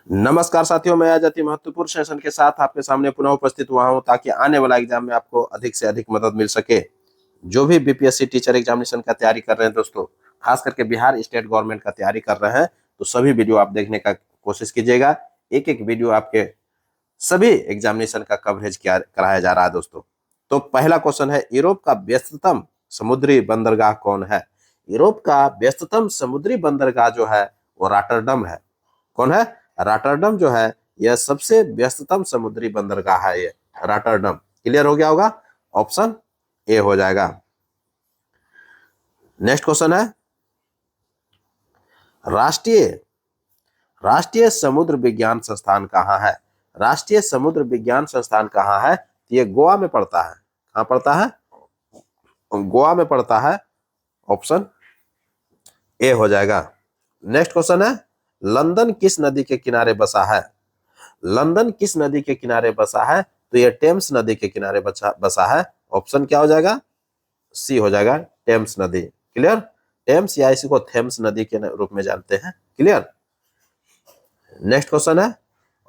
नमस्कार साथियों, मैं आज अति महत्वपूर्ण सेशन के साथ आपके सामने पुनः उपस्थित हुआ हूं ताकि आने वाला एग्जाम में आपको अधिक से अधिक मदद मिल सके। जो भी बीपीएससी टीचर एग्जामिनेशन का तैयारी कर रहे हैं दोस्तों, खास करके बिहार स्टेट गवर्नमेंट का तैयारी कर रहे हैं, तो सभी वीडियो आप देखने का कोशिश कीजिएगा। एक एक वीडियो आपके सभी एग्जामिनेशन का कवरेज कराया जा रहा है दोस्तों। तो पहला क्वेश्चन है, यूरोप का व्यस्ततम समुद्री बंदरगाह कौन है? यूरोप का व्यस्ततम समुद्री बंदरगाह जो है वो रॉटरडम है। कौन है? रॉटरडम जो है यह सबसे व्यस्ततम समुद्री बंदरगाह है। ये रॉटरडम क्लियर हो गया होगा, ऑप्शन ए हो जाएगा। नेक्स्ट क्वेश्चन है, राष्ट्रीय राष्ट्रीय समुद्र विज्ञान संस्थान कहाँ है? राष्ट्रीय समुद्र विज्ञान संस्थान कहाँ है? तो ये गोवा में पड़ता है। कहाँ पड़ता है? गोवा में पड़ता है, ऑप्शन ए हो जाएगा। नेक्स्ट क्वेश्चन है, लंदन किस नदी के किनारे बसा है? लंदन किस नदी के किनारे बसा है? तो ये टेम्स नदी के किनारे बसा है। ऑप्शन क्या हो जाएगा? सी हो जाएगा, टेम्स नदी। क्लियर? टेम्स या इसी को थेम्स नदी के रूप में जानते हैं। क्लियर? नेक्स्ट क्वेश्चन है,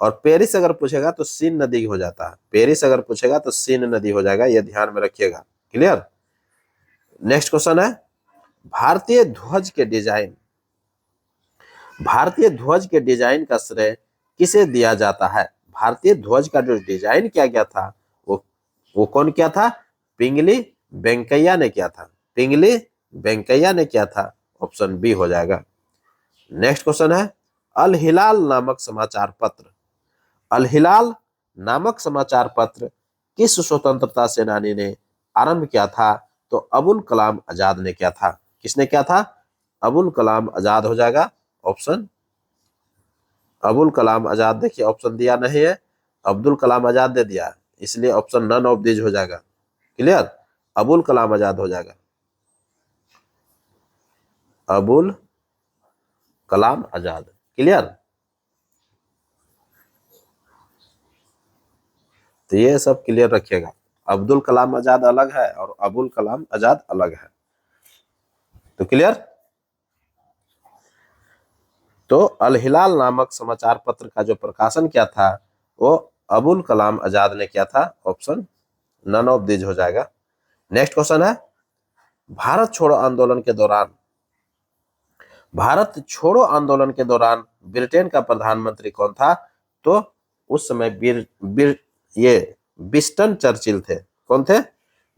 और पेरिस अगर पूछेगा तो सीन नदी हो जाता है। पेरिस अगर पूछेगा तो सीन नदी हो जाएगा, यह ध्यान में रखिएगा। क्लियर? नेक्स्ट क्वेश्चन है, भारतीय ध्वज के डिजाइन का श्रेय किसे दिया जाता है? भारतीय ध्वज का जो डिजाइन किया गया था वो कौन किया था? पिंगली वेंकैया ने किया था। पिंगली वेंकैया ने किया था। ऑप्शन बी हो जाएगा। नेक्स्ट क्वेश्चन है, अल हिलाल नामक समाचार पत्र किस स्वतंत्रता सेनानी ने आरंभ किया था? तो अबुल कलाम आजाद ने किया था। किसने किया था? अबुल कलाम आजाद हो जाएगा। ऑप्शन अबुल कलाम आजाद, देखिए ऑप्शन दिया नहीं है, अब्दुल कलाम आजाद दे दिया, इसलिए ऑप्शन नन ऑफ दिस हो जाएगा। क्लियर? अबुल कलाम आजाद हो जाएगा, अबुल कलाम आजाद। क्लियर? तो ये सब क्लियर रखिएगा, अब्दुल कलाम आजाद अलग है और अबुल कलाम आजाद अलग है। तो क्लियर? तो अल हिलाल नामक समाचार पत्र का जो प्रकाशन किया था वो अबुल कलाम आजाद ने किया था। ऑप्शन नन ऑफ दिस हो जाएगा। नेक्स्ट क्वेश्चन है, भारत छोड़ो आंदोलन के दौरान ब्रिटेन का प्रधानमंत्री कौन था? तो उस समय ये विंस्टन चर्चिल थे। कौन थे?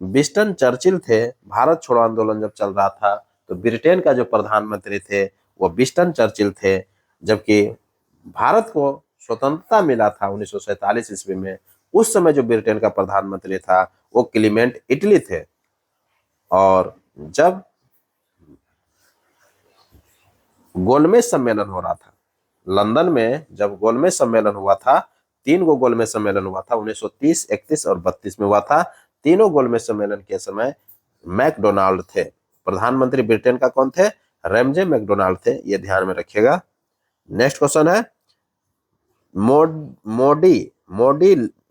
विंस्टन चर्चिल थे। भारत छोड़ो आंदोलन जब चल रहा था तो ब्रिटेन का जो प्रधानमंत्री थे वो विंस्टन चर्चिल थे। जबकि भारत को स्वतंत्रता मिला था 1947 ईस्वी में, उस समय जो ब्रिटेन का प्रधानमंत्री था वो क्लीमेंट इटली थे। और जब गोलमेज सम्मेलन हो रहा था लंदन में, जब गोलमेज सम्मेलन हुआ था, 3 गो गोलमेज सम्मेलन हुआ था, 1930, 31 और 32 में हुआ था। तीनों गोलमेज सम्मेलन के समय मैकडोनाल्ड थे। प्रधानमंत्री ब्रिटेन का कौन थे? रैमजे मैकडोनाल्ड थे, ये ध्यान में रखिएगा। नेक्स्ट क्वेश्चन है, मोडी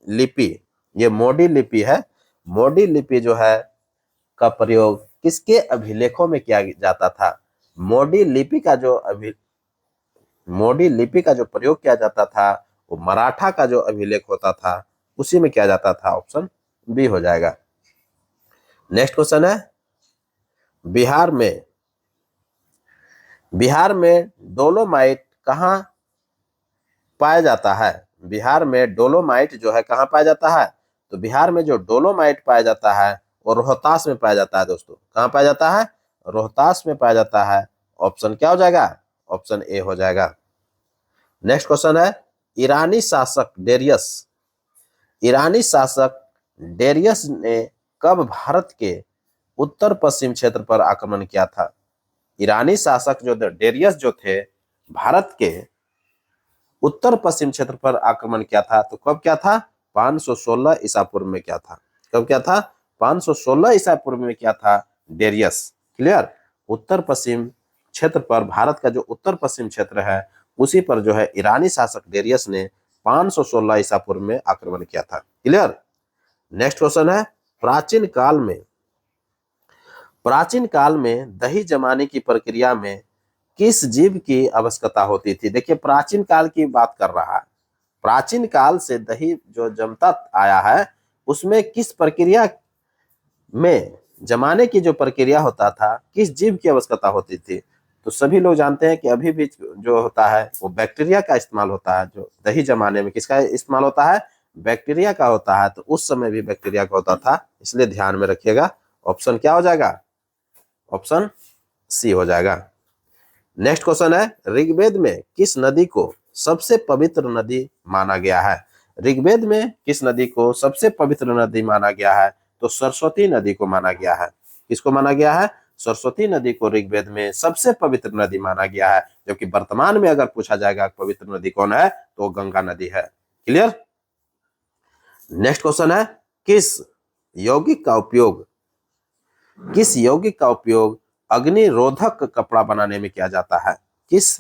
लिपि, ये मोडी लिपि है। मोडी लिपि जो है का प्रयोग किसके अभिलेखों में किया जाता था? मोडी लिपि का जो प्रयोग किया जाता था वो मराठा का जो अभिलेख होता था उसी में किया जाता था। ऑप्शन बी हो जाएगा। नेक्स्ट क्वेश्चन है, बिहार में डोलोमाइट कहाँ पाया जाता है? बिहार में डोलोमाइट जो है कहाँ पाया जाता है? तो बिहार में जो डोलोमाइट पाया जाता है वो रोहतास में पाया जाता है दोस्तों। कहाँ पाया जाता है? रोहतास में पाया जाता है। ऑप्शन क्या हो जाएगा? ऑप्शन ए हो जाएगा। नेक्स्ट क्वेश्चन है, ईरानी शासक डेरियस ने कब भारत के उत्तर पश्चिम क्षेत्र पर आक्रमण किया था? ईरानी शासक जो डेरियस जो थे, भारत के उत्तर पश्चिम क्षेत्र पर आक्रमण किया था। तो कब क्या था? 516 ईसा पूर्व में क्या था? कब क्या था? 516 ईसा पूर्व में क्या था? डेरियस। क्लियर? उत्तर पश्चिम क्षेत्र पर, भारत का जो उत्तर पश्चिम क्षेत्र है उसी पर जो है ईरानी शासक डेरियस ने 516 ईसा पूर्व में आक्रमण किया था। क्लियर? नेक्स्ट क्वेश्चन है, प्राचीन काल में दही जमाने की प्रक्रिया में किस जीव की आवश्यकता होती थी? देखिए प्राचीन काल की बात कर रहा है। प्राचीन काल से दही जो जमता आया है उसमें किस प्रक्रिया में जमाने की जो प्रक्रिया होता था किस जीव की आवश्यकता होती थी? तो सभी लोग जानते हैं कि अभी भी जो होता है वो बैक्टीरिया का इस्तेमाल होता है। जो दही जमाने में किसका इस्तेमाल होता है? बैक्टीरिया का होता है। तो उस समय भी बैक्टीरिया का होता था, इसलिए ध्यान में रखिएगा। ऑप्शन क्या हो जाएगा? ऑप्शन सी हो जाएगा। नेक्स्ट क्वेश्चन है, ऋग्वेद में किस नदी को सबसे पवित्र नदी माना गया है? ऋग्वेद में किस नदी को सबसे पवित्र नदी माना गया है? तो सरस्वती नदी को माना गया है। किसको माना गया है? सरस्वती नदी को ऋग्वेद में सबसे पवित्र नदी माना गया है। जबकि वर्तमान में अगर पूछा जाएगा पवित्र नदी कौन है तो गंगा नदी है। क्लियर? नेक्स्ट क्वेश्चन है, यौगिक का उपयोग अग्निरोधक कपड़ा बनाने में किया जाता है? किस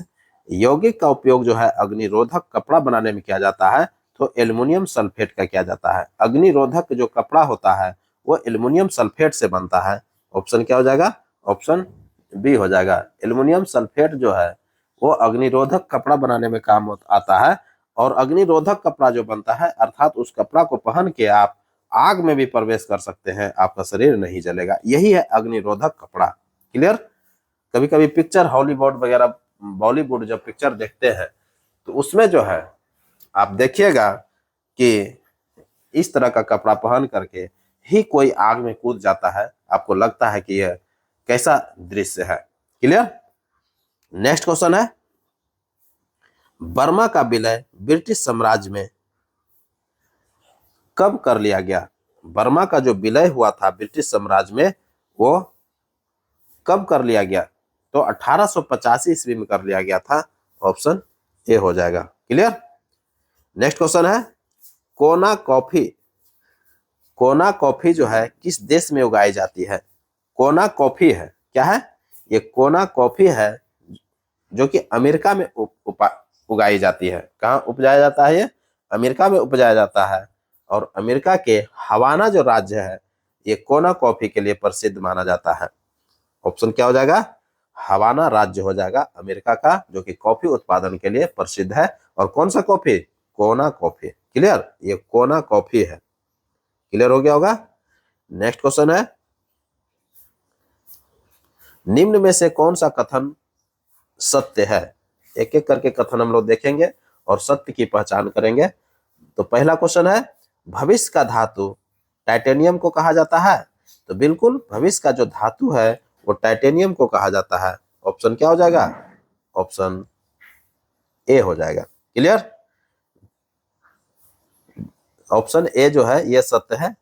यौगिक का उपयोग जो है अग्निरोधक कपड़ा बनाने में किया जाता है? तो एल्युमिनियम सल्फेट का किया जाता है। अग्निरोधक जो कपड़ा होता है वो एल्युमिनियम सल्फेट से बनता है। ऑप्शन क्या हो जाएगा? ऑप्शन बी हो जाएगा। एल्युमिनियम सल्फेट जो है वो अग्निरोधक कपड़ा बनाने में काम आता है। और अग्निरोधक कपड़ा जो बनता है अर्थात उस कपड़ा को पहन के आप आग में भी प्रवेश कर सकते हैं, आपका शरीर नहीं जलेगा। यही है अग्निरोधक कपड़ा। क्लियर? कभी कभी पिक्चर हॉलीवुड वगैरह बॉलीवुड जब पिक्चर देखते हैं तो उसमें जो है आप देखिएगा कि इस तरह का कपड़ा पहन करके ही कोई आग में कूद जाता है, आपको लगता है कि यह कैसा दृश्य है। क्लियर? नेक्स्ट क्वेश्चन है, बर्मा का विलय ब्रिटिश साम्राज्य में कब कर लिया गया? बर्मा का जो विलय हुआ था ब्रिटिश साम्राज्य में वो कब कर लिया गया? तो 1885 ईस्वी में कर लिया गया था। ऑप्शन ए हो जाएगा। क्लियर? नेक्स्ट क्वेश्चन है, कोना कॉफी जो है किस देश में उगाई जाती है? कोना कॉफी है, क्या है ये? कोना कॉफी है जो कि अमेरिका में उगाई जाती है। कहाँ उपजाया जाता है ये? अमेरिका में उपजाया जाता है। और अमेरिका के हवाना जो राज्य है ये कोना कॉफी के लिए प्रसिद्ध माना जाता है। ऑप्शन क्या हो जाएगा? हवाना राज्य हो जाएगा अमेरिका का, जो कि कॉफी उत्पादन के लिए प्रसिद्ध है। और कौन सा कॉफी? कोना कॉफी। क्लियर? ये कोना कॉफी है। क्लियर हो गया होगा? नेक्स्ट क्वेश्चन है, निम्न में से कौन सा कथन सत्य है? एक एक करके कथन हम लोग देखेंगे और सत्य की पहचान करेंगे। तो पहला क्वेश्चन है, भविष्य का धातु टाइटेनियम को कहा जाता है? तो बिल्कुल भविष्य का जो धातु है वो टाइटेनियम को कहा जाता है। ऑप्शन क्या हो जाएगा? ऑप्शन ए हो जाएगा। क्लियर? ऑप्शन ए जो है ये सत्य है।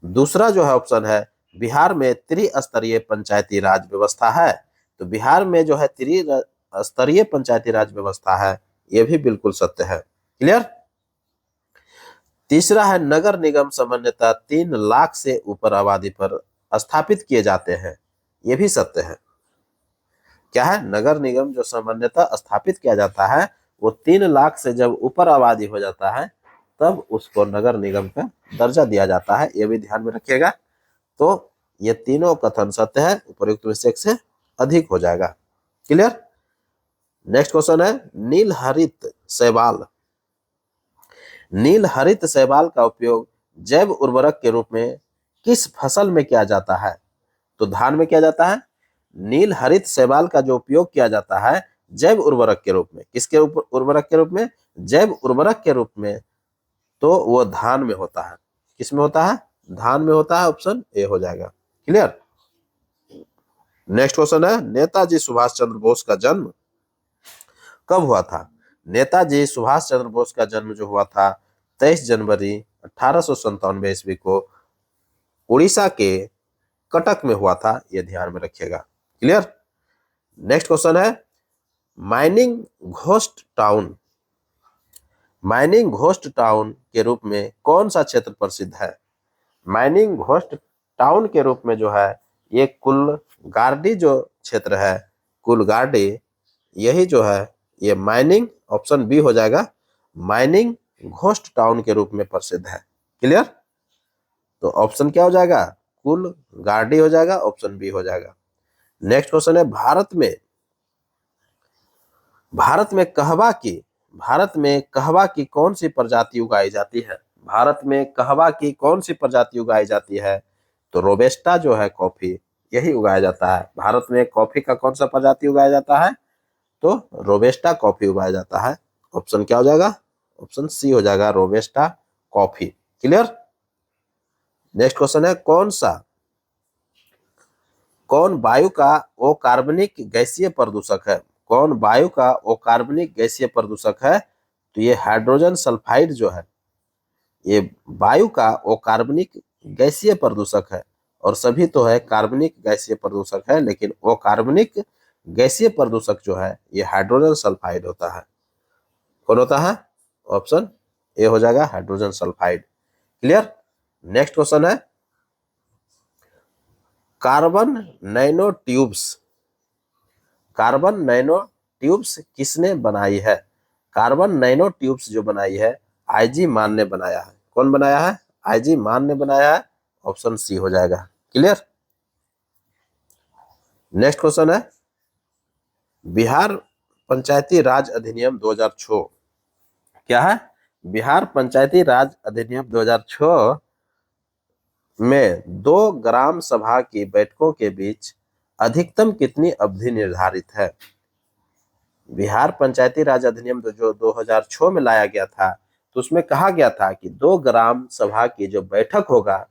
दूसरा जो है ऑप्शन है, बिहार में त्रिस्तरीय पंचायती राज व्यवस्था है। तो बिहार में जो है त्रिस्तरीय पंचायती राज व्यवस्था है, ये भी बिल्कुल सत्य है। क्लियर? तीसरा है, नगर निगम सामान्यतः 3 लाख से ऊपर आबादी पर स्थापित किए जाते हैं, ये भी सत्य है। क्या है? नगर निगम जो सामान्यतः स्थापित किया जाता है वो 3 लाख से जब ऊपर आबादी हो जाता है तब उसको नगर निगम का दर्जा दिया जाता है, ये भी ध्यान में रखिएगा। तो ये तीनों कथन सत्य है, उपयुक्त में से एक से अधिक हो जाएगा। क्लियर? नेक्स्ट क्वेश्चन है, नील हरित शैवाल का उपयोग जैव उर्वरक के रूप में किस फसल में किया जाता है? तो धान में किया जाता है। नील हरित शैवाल का जो उपयोग किया जाता है जैव उर्वरक के रूप में, किसके उर्वरक के रूप में? जैव उर्वरक के रूप में, तो वो धान में होता है। किस में होता है? धान में होता है। ऑप्शन ए हो जाएगा। क्लियर? नेक्स्ट क्वेश्चन है, नेताजी सुभाष चंद्र बोस का जन्म कब हुआ था? नेताजी सुभाष चंद्र बोस का जन्म जो हुआ था 23 जनवरी 1897 ईस्वी को उड़ीसा के कटक में हुआ था, यह ध्यान में रखिएगा। क्लियर? नेक्स्ट क्वेश्चन है, माइनिंग घोस्ट टाउन के रूप में कौन सा क्षेत्र प्रसिद्ध है? माइनिंग घोस्ट टाउन के रूप में जो है ये कुलगार्डी जो क्षेत्र है, कुलगार्डी, यही जो है ये माइनिंग, ऑप्शन बी हो जाएगा, माइनिंग घोस्ट टाउन के रूप में प्रसिद्ध है। क्लियर? तो ऑप्शन क्या हो जाएगा? कुलगार्डी हो जाएगा, ऑप्शन बी हो जाएगा। नेक्स्ट क्वेश्चन है, भारत में भारत में कहवा की कौन सी प्रजाति उगाई जाती है? भारत में कहवा की कौन सी प्रजाति उगाई जाती है? तो रोबेस्टा जो है कॉफी, यही उगाया जाता है। भारत में कॉफी का कौन सा प्रजाति उगाया जाता है? तो रोबेस्टा कॉफी उगाया जाता है। ऑप्शन क्या हो जाएगा? ऑप्शन सी हो जाएगा, रोबेस्टा कॉफी। क्लियर? नेक्स्ट क्वेश्चन है, कौन वायु का अकार्बनिक गैसीय प्रदूषक है? कौन वायु का अकार्बनिक गैसीय प्रदूषक है? तो ये हाइड्रोजन सल्फाइड जो है, ये वायु का अकार्बनिक गैसीय प्रदूषक है। और सभी तो है कार्बनिक गैसीय प्रदूषक है, लेकिन अकार्बनिक गैसीय प्रदूषक जो है ये हाइड्रोजन सल्फाइड होता है। कौन होता है? ऑप्शन ए हो जाएगा, hydrogen sulphide. Clear? Next question है, कार्बन नैनो ट्यूब्स किसने बनाई है? कार्बन नैनो ट्यूब्स जो बनाई है, आईजी मान ने बनाया है। कौन बनाया है? आईजी मान ने बनाया है। ऑप्शन सी हो जाएगा। क्लियर? नेक्स्ट क्वेश्चन है, बिहार पंचायती राज अधिनियम 2006 क्या है? बिहार पंचायती राज अधिनियम 2006 में 2 ग्राम सभा की बैठकों के बीच अधिकतम कितनी अवधि निर्धारित है? बिहार पंचायती राज अधिनियम जो 2006 में लाया गया था, तो उसमें कहा गया था कि 2 ग्राम सभा की जो बैठक होगा,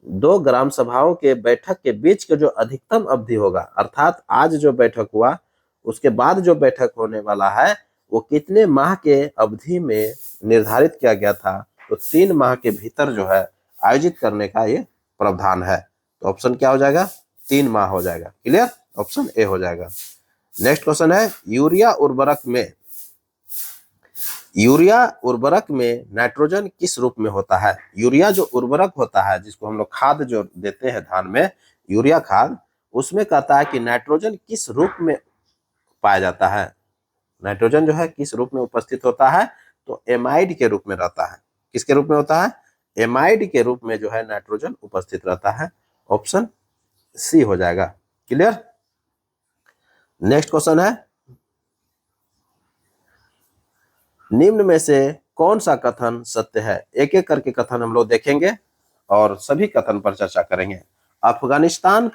2 ग्राम सभाओं के बैठक के बीच के जो अधिकतम अवधि होगा, अर्थात आज जो बैठक हुआ उसके बाद जो बैठक होने वाला है, वो कितने माह के अवधि में निर्धारित किया गया था? तो 3 माह के भीतर जो है आयोजित करने का ये प्रावधान है। तो ऑप्शन क्या हो जाएगा? 3 माह हो जाएगा। क्लियर? ऑप्शन ए हो जाएगा। नेक्स्ट क्वेश्चन है, यूरिया उर्वरक में नाइट्रोजन किस रूप में होता है? यूरिया जो उर्वरक होता है, जिसको हम लोग खाद जो देते हैं धान में, यूरिया खाद, उसमें कहता है कि नाइट्रोजन किस रूप में पाया जाता है? नाइट्रोजन जो है किस रूप में उपस्थित होता है? तो एमाइड के रूप में रहता है। किसके रूप में होता है? एमाइड के रूप में जो है नाइट्रोजन उपस्थित रहता है। ऑप्शन सी हो जाएगा। क्लियर? नेक्स्ट क्वेश्चन है, निम्न में से कौन सा कथन सत्य है? एक एक करके कथन हम लोग देखेंगे और सभी कथन पर चर्चा करेंगे। अफगानिस्तान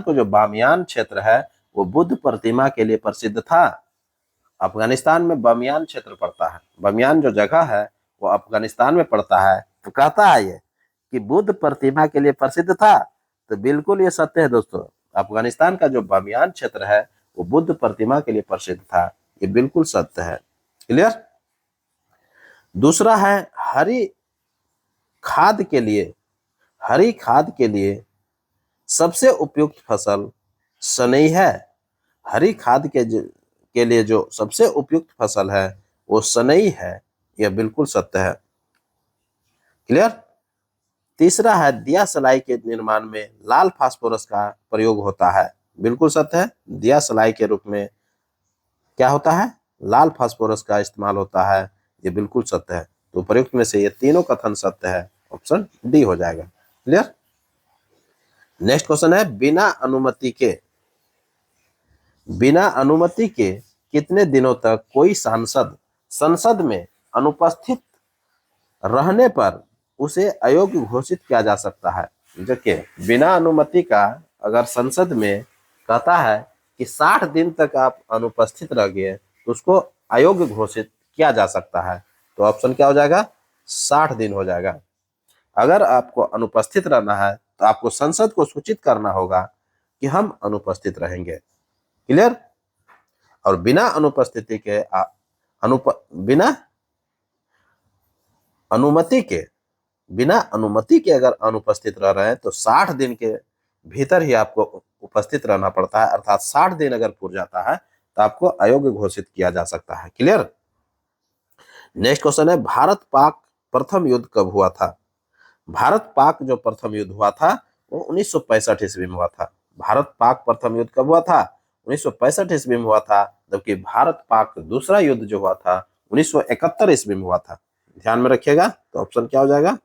को जो बामियान क्षेत्र है वो बुद्ध प्रतिमा के लिए प्रसिद्ध था। अफगानिस्तान में बामियान क्षेत्र पड़ता है, बामियान जो जगह है वो अफगानिस्तान में पड़ता है। तो कहता है ये कि बुद्ध प्रतिमा के लिए प्रसिद्ध था, तो बिल्कुल ये सत्य है दोस्तों। अफगानिस्तान का जो बामियान क्षेत्र है वो बुद्ध प्रतिमा के लिए प्रसिद्ध था, ये बिल्कुल सत्य है। क्लियर? दूसरा है, हरी खाद के लिए सबसे उपयुक्त फसल सनई है। हरी खाद के लिए जो सबसे उपयुक्त फसल है वो सनई है, यह बिल्कुल सत्य है। क्लियर? तीसरा है, दिया सलाई के निर्माण में लाल फास्फोरस का प्रयोग होता है। बिल्कुल सत्य है, दिया सलाई के रूप में क्या होता है? लाल फास्फोरस का इस्तेमाल होता है, ये बिल्कुल सत्य है। तो प्रयुक्त में से ये तीनों कथन सत्य है। ऑप्शन डी हो जाएगा। क्लियर? नेक्स्ट क्वेश्चन है, बिना अनुमति के कितने दिनों तक कोई सांसद संसद में अनुपस्थित रहने पर उसे अयोग्य घोषित किया जा सकता है? देखिए, बिना अनुमति का अगर संसद में कहता है कि 60 दिन तक आप अनुपस्थित रह गए तो उसको अयोग्य घोषित किया जा सकता है। तो ऑप्शन क्या हो जाएगा? 60 दिन हो जाएगा। अगर आपको अनुपस्थित रहना है तो आपको संसद को सूचित करना होगा कि हम अनुपस्थित रहेंगे। क्लियर? और बिना अनुपस्थिति के बिना अनुमति के अगर अनुपस्थित रह रहे हैं तो 60 दिन के भीतर ही आपको उपस्थित रहना पड़ता है। अर्थात 60 दिन अगर पूरा जाता है तो आपको अयोग्य घोषित किया जा सकता है। क्लियर? नेक्स्ट क्वेश्चन है, भारत पाक प्रथम युद्ध कब हुआ था? भारत पाक जो प्रथम युद्ध हुआ था वो 1965 ईस्वी में हुआ था। भारत पाक प्रथम युद्ध कब हुआ था? 1965 ईस्वी में हुआ था। जबकि भारत पाक दूसरा युद्ध जो हुआ था 1971 ईस्वी में हुआ था। ध्यान में रखिएगा। तो ऑप्शन क्या हो जाएगा?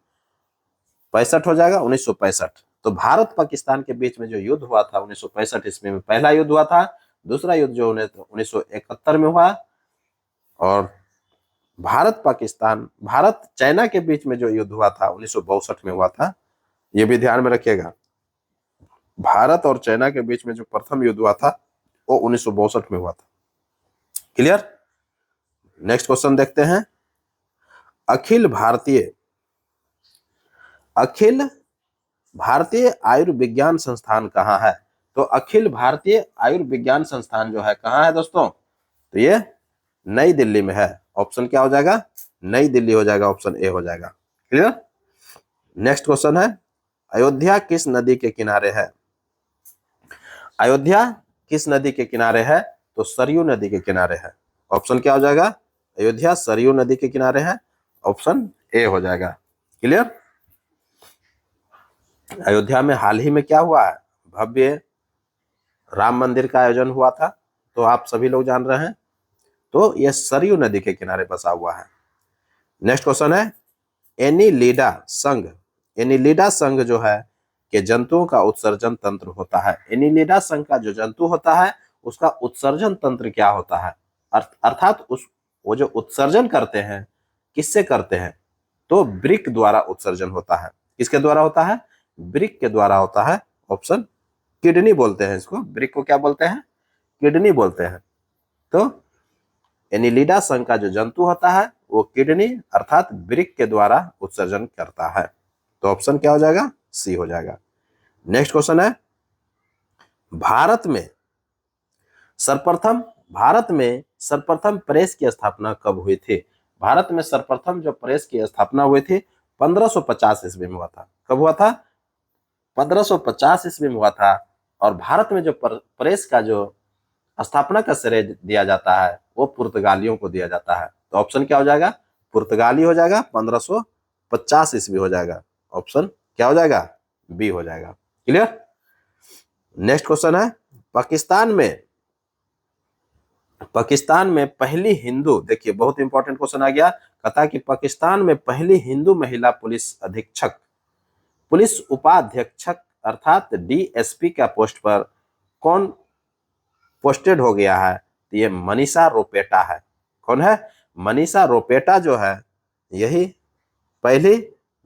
65 हो जाएगा, 1965। तो भारत पाकिस्तान के बीच में जो युद्ध हुआ था 1965 ईस्वी में, पहला युद्ध हुआ था। दूसरा युद्ध जो 1971 में हुआ। और भारत चाइना के बीच में जो युद्ध हुआ था 1962 में हुआ था। ये भी ध्यान में रखिएगा, भारत और चाइना के बीच में जो प्रथम युद्ध हुआ था वो 1962 में हुआ था। क्लियर। नेक्स्ट क्वेश्चन देखते हैं। अखिल भारतीय आयुर्विज्ञान संस्थान कहाँ है? तो अखिल भारतीय आयुर्विज्ञान संस्थान जो है कहाँ है दोस्तों? तो ये नई दिल्ली में है। ऑप्शन क्या हो जाएगा? नई दिल्ली हो जाएगा, ऑप्शन ए हो जाएगा। क्लियर। नेक्स्ट क्वेश्चन है, अयोध्या किस नदी के किनारे है? अयोध्या किस नदी के किनारे है? तो सरयू नदी के किनारे है। ऑप्शन क्या हो जाएगा? अयोध्या सरयू नदी के किनारे है, ऑप्शन ए हो जाएगा। क्लियर। अयोध्या में हाल ही में क्या हुआ है? भव्य राम मंदिर का आयोजन हुआ था, तो आप सभी लोग जान रहे हैं। तो यह सरयू नदी के किनारे बसा हुआ है। नेक्स्ट क्वेश्चन है, एनिलिडा संघ जो है कि जंतुओं का उत्सर्जन तंत्र होता है। एनिलिडा संघ का जो जंतु होता है उसका उत्सर्जन तंत्र क्या होता है? अर्थात वो जो उत्सर्जन करते हैं किससे करते हैं? तो वृक्क द्वारा उत्सर्जन होता है। किसके द्वारा होता है? वृक्क के द्वारा होता है। ऑप्शन किडनी बोलते हैं इसको, वृक्क को क्या बोलते हैं? किडनी बोलते हैं। तो एनिलिडा संघ का जो जंतु होता है वो किडनी अर्थात वृक्क के द्वारा उत्सर्जन करता है। तो ऑप्शन क्या हो जाएगा? सी हो जाएगा। नेक्स्ट क्वेश्चन है, भारत में सर्वप्रथम प्रेस की स्थापना कब हुई थी? भारत में सर्वप्रथम जो प्रेस की स्थापना हुई थी 1550 ईस्वी में हुआ था। कब हुआ था? 1550 ईस्वी में हुआ था। और भारत में जो प्रेस का जो स्थापना का श्रेय दिया जाता है वो पुर्तगालियों को दिया जाता है। तो ऑप्शन क्या हो जाएगा? पुर्तगाली हो जाएगा, 1550 ईस्वी हो जाएगा। ऑप्शन क्या हो जाएगा? बी हो जाएगा। क्लियर। नेक्स्ट क्वेश्चन है, पाकिस्तान में पहली हिंदू, देखिए बहुत इंपॉर्टेंट क्वेश्चन आ गया। कहता है कि पाकिस्तान में पहली हिंदू महिला पुलिस उपाध्यक्षक अर्थात डीएसपी का पोस्ट पर कौन पोस्टेड हो गया है? तो ये मनीषा रोपेटा है। कौन है? मनीषा रोपेटा जो है यही पहली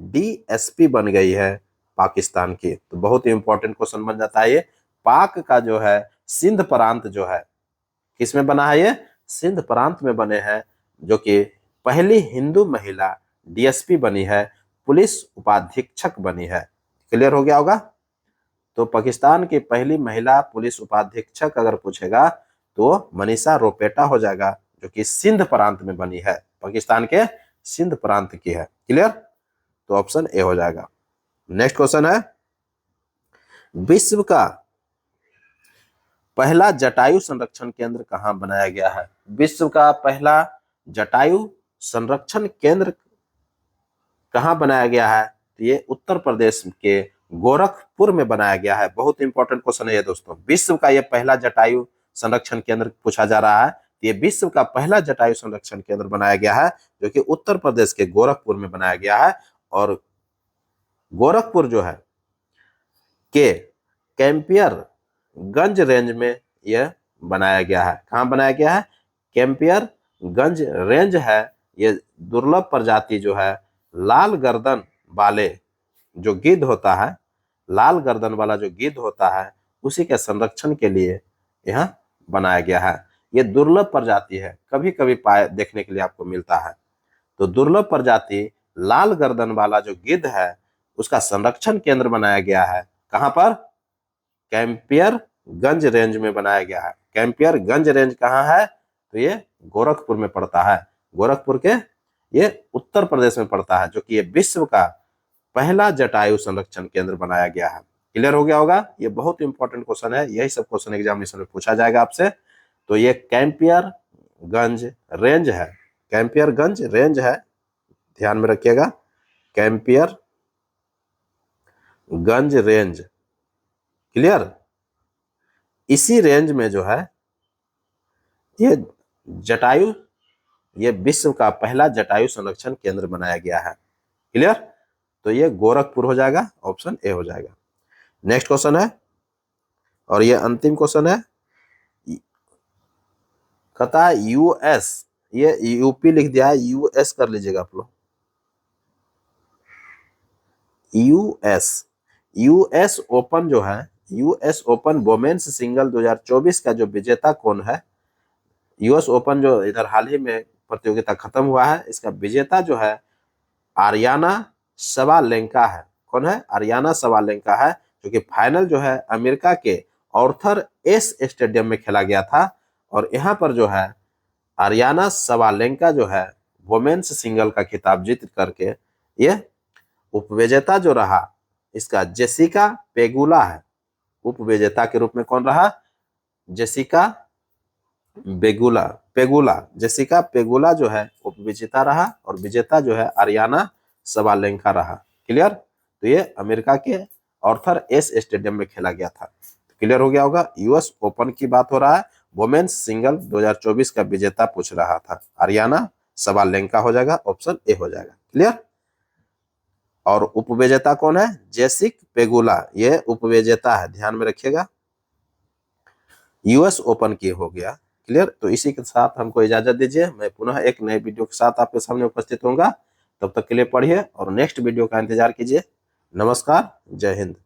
डीएसपी बन गई है पाकिस्तान की। तो बहुत ही इंपॉर्टेंट क्वेश्चन बन जाता है ये। पाक का जो है सिंध प्रांत जो है किसमें बना है? ये सिंध प्रांत में बने हैं, जो कि पहली हिंदू महिला डीएसपी बनी है, पुलिस उपाधीक्षक बनी है। क्लियर हो गया होगा। तो पाकिस्तान की पहली महिला पुलिस उपाधीक्षक अगर पूछेगा तो मनीषा रोपेटा हो जाएगा, जो कि सिंध प्रांत में बनी है, पाकिस्तान के सिंध प्रांत की है। क्लियर। तो ऑप्शन ए हो जाएगा। नेक्स्ट क्वेश्चन है, विश्व का पहला जटायु संरक्षण केंद्र कहां बनाया गया है? विश्व का पहला जटायु संरक्षण केंद्र कहां बनाया गया है? तो ये उत्तर प्रदेश के गोरखपुर में बनाया गया है। बहुत इंपॉर्टेंट क्वेश्चन है ये दोस्तों। विश्व का ये पहला जटायु संरक्षण केंद्र पूछा जा रहा है। ये विश्व का पहला जटायु संरक्षण केंद्र बनाया गया है, जो कि उत्तर प्रदेश के गोरखपुर में बनाया गया है। और गोरखपुर जो है के कैंपियरगंज रेंज में यह बनाया गया है। कहाँ बनाया गया है? कैंपियरगंज रेंज है। ये दुर्लभ प्रजाति जो है लाल गर्दन वाले जो गिद्ध होता है, लाल गर्दन वाला जो गिद्ध होता है उसी के संरक्षण के लिए यह बनाया गया है। ये दुर्लभ प्रजाति है, कभी कभी देखने के लिए आपको मिलता है। तो दुर्लभ प्रजाति लाल गर्दन वाला जो गिद्ध है उसका संरक्षण केंद्र बनाया गया है। कहां पर? कैंपियरगंज रेंज में बनाया गया है। कैंपियरगंज रेंज कहां है? तो ये गोरखपुर में पड़ता है। गोरखपुर के ये उत्तर प्रदेश में पड़ता है, जो कि ये विश्व का पहला जटायु संरक्षण केंद्र बनाया गया है। क्लियर हो गया होगा। ये बहुत इंपॉर्टेंट क्वेश्चन है, यही सब क्वेश्चन एग्जामिनेशन में पूछा जाएगा आपसे। तो ये कैंपियरगंज रेंज है, कैंपियरगंज रेंज है, ध्यान में रखिएगा। कैंपियरगंज रेंज। क्लियर। इसी रेंज में जो है ये जटायु, ये विश्व का पहला जटायु संरक्षण केंद्र बनाया गया है। क्लियर। तो ये गोरखपुर हो जाएगा, ऑप्शन ए हो जाएगा। नेक्स्ट क्वेश्चन है, और ये अंतिम क्वेश्चन है, कहता है यूएस, ये यूपी लिख दिया है, यूएस कर लीजिएगा आप लोग। यूएस, यूएस ओपन जो है, यूएस ओपन वोमेन्स सिंगल 2024 का जो विजेता कौन है, यूएस ओपन जो इधर हाल ही में प्रतियोगिता खत्म हुआ है, इसका विजेता जो है आरियाना सवालेंका है। कौन है? आरियाना सवालेंका है, जो कि फाइनल जो है अमेरिका के ऑर्थर एस स्टेडियम में खेला गया था। और यहाँ पर जो है आरियाना सवालेंका जो है वोमेन्स सिंगल का खिताब जीत करके ये उपविजेता जो रहा, इसका जेसिका पेगुला है। उपविजेता के रूप में कौन रहा? जेसिका पेगुला, जेसिका पेगुला जो है उपविजेता रहा, और विजेता जो है आरियाना सवालेंका रहा। क्लियर? तो ये अमेरिका के ऑर्थर एस स्टेडियम में खेला गया था। क्लियर हो गया होगा। यूएस ओपन की बात हो रहा है, वुमेन्स सिंगल 2024 का विजेता पूछ रहा था, आरियाना सवालेंका हो जाएगा, ऑप्शन ए हो जाएगा। क्लियर? और उपविजेता कौन है? जेसिक पेगुला, ये उपविजेता है, ध्यान में रखिएगा। यूएस ओपन की हो गया। क्लियर? तो इसी के साथ हमको इजाजत दीजिए, मैं पुनः एक नए वीडियो के साथ आपके सामने उपस्थित होऊंगा। तब तक के लिए पढ़िए और नेक्स्ट वीडियो का इंतजार कीजिए। नमस्कार, जय हिंद।